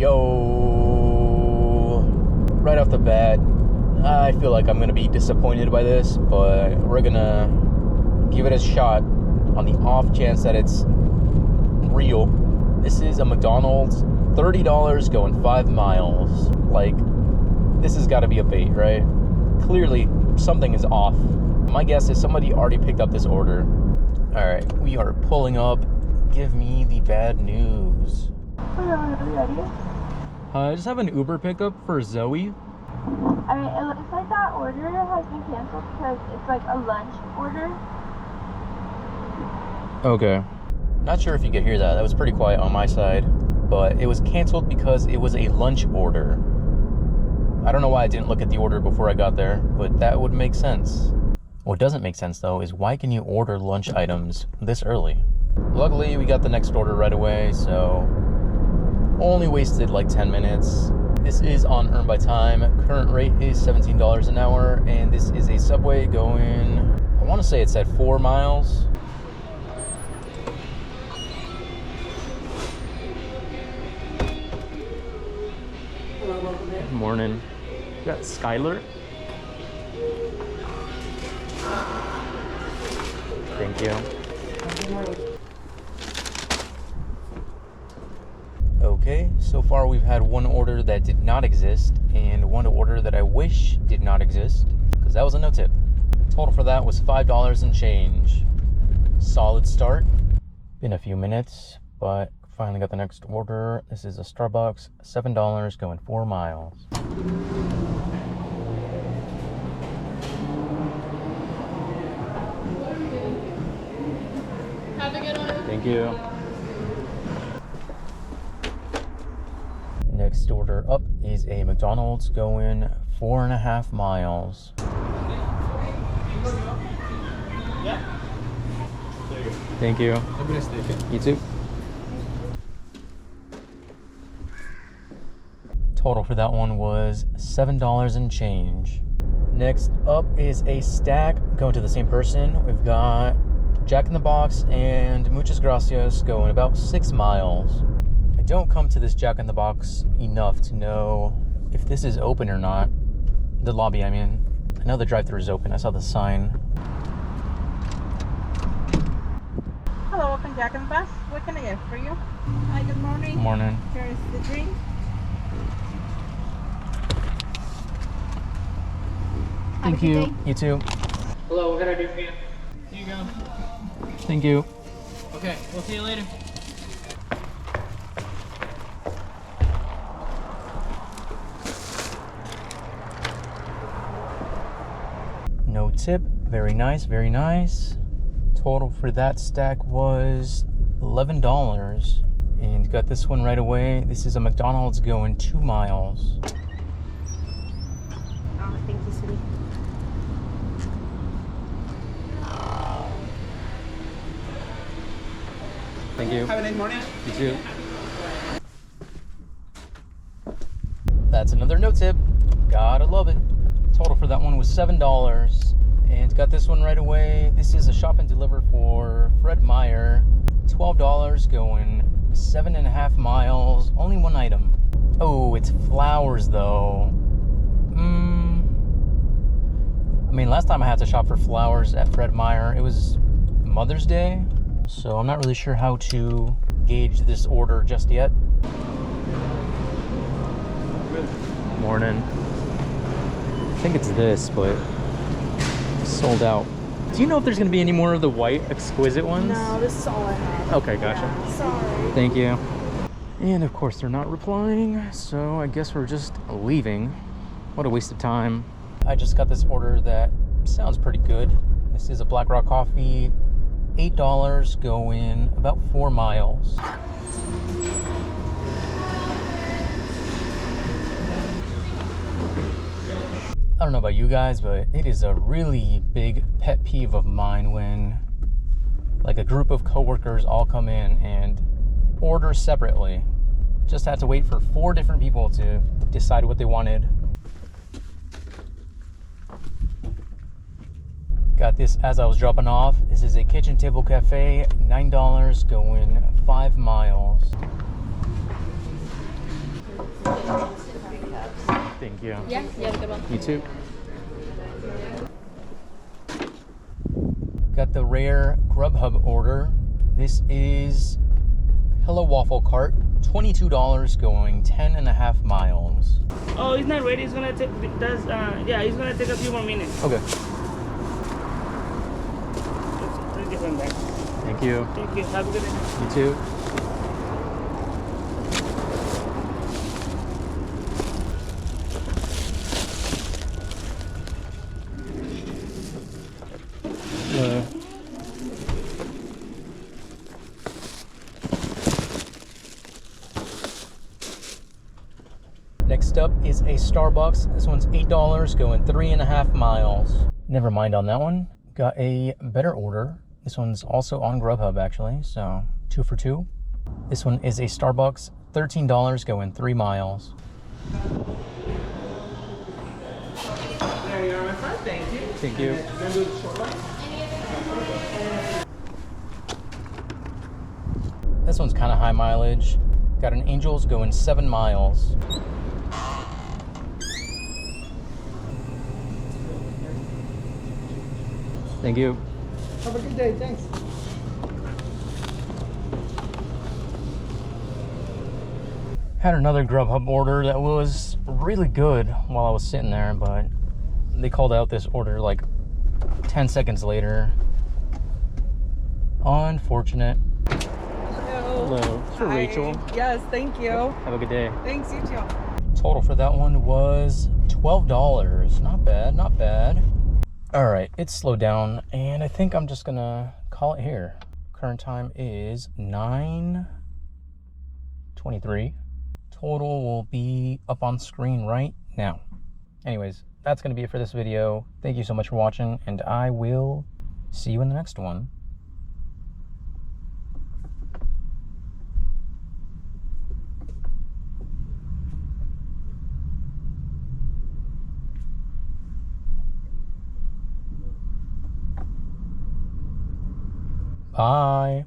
Yo, right off the bat, I feel like I'm gonna be disappointed by this, but we're gonna give it a shot on the off chance that it's real. This is a McDonald's, $30 going 5 miles. Like, this has got to be a bait, right? Clearly, something is off. My guess is somebody already picked up this order. All right, we are pulling up. Give me the bad news. I just have an Uber pickup for Zoe. Alright, it looks like that order has been canceled because it's like a lunch order. Okay. Not sure if you could hear that. That was pretty quiet on my side. But it was canceled because it was a lunch order. I don't know why I didn't look at the order before I got there, but that would make sense. What doesn't make sense, though, is why can you order lunch items this early? Luckily, we got the next order right away, so only wasted like 10 minutes. This is on Earn by Time. Current rate is $17 an hour, and this is a Subway going, I want to say it's at 4 miles. Good morning. We got Skylar. Thank you. Okay, so far we've had one order that did not exist and one order that I wish did not exist, because that was a no tip. Total for that was $5 and change. Solid start. Been a few minutes, but finally got the next order. This is a Starbucks, $7 going 4 miles. Have a good one. Thank you. Next order up is a McDonald's going 4.5 miles. Yeah. Thank you. Have a nice day. You too. Total for that one was $7 and change. Next up is a stack going to the same person. We've got Jack in the Box and Muchas Gracias going about 6 miles. I don't come to this Jack in the Box enough to know if this is open or not. The lobby, I mean. I know the drive-thru is open. I saw the sign. Hello, welcome Jack in the Box. What can I get for you? Hi, good morning. Good morning. Here's the drink. Thank you. You too. Hello, what can I do for you? Here you go. Thank you. Okay, we'll see you later. No tip. Very nice, very nice. Total for that stack was $11. And got this one right away. This is a McDonald's going 2 miles. Oh, thank you, sweetie. Thank you. Have a nice morning. You too. That's another no tip. Gotta love it. Total for that one was $7. And got this one right away. This is a shop and deliver for Fred Meyer. $12 going 7.5 miles. Only one item. Oh, it's flowers though. I mean, last time I had to shop for flowers at Fred Meyer, it was Mother's Day. So I'm not really sure how to gauge this order just yet. Morning. I think it's this, but sold out. Do you know if there's going to be any more of the white exquisite ones? No, this is all I have. Okay, gotcha. Yeah, sorry. Thank you. And of course they're not replying, so I guess we're just leaving. What a waste of time. I just got this order that sounds pretty good. This is a Black Rock coffee, $8 going about 4 miles. I don't know about you guys, but it is a really big pet peeve of mine when like a group of coworkers all come in and order separately. Just had to wait for 4 different people to decide what they wanted. Got this as I was dropping off. This is a kitchen table cafe, $9 going 5 miles. Thank you. Yeah, you have a good one. You too. Got the rare Grubhub order. This is Hello Waffle Cart, $22 going 10.5 miles. Oh, it's not ready. It's gonna take. Yeah, it's gonna take a few more minutes. Okay. Let's get them back. Thank you. Thank you. Have a good day. You too. Hello. Next up is a Starbucks. This one's $8 going 3.5 miles. Never mind on that one. Got a better order. This one's also on Grubhub actually, so 2 for 2. This one is a Starbucks, $13 going 3 miles. There you are, my friend. Thank you. Thank you. Gonna do the short line? This one's kind of high mileage. Got an Angels going 7 miles. Thank you. Have a good day. Thanks. Had another Grubhub order that was really good while I was sitting there, but they called out this order like 10 seconds later. Unfortunate. Hello. It's for Hi. Rachel. Yes, thank you. Have a good day. Thanks, you too. Total for that one was $12. Not bad, not bad. All right, it's slowed down, and I think I'm just gonna call it here. Current time is 9:23. Total will be up on screen right now. Anyways, that's gonna be it for this video. Thank you so much for watching, and I will see you in the next one. Bye.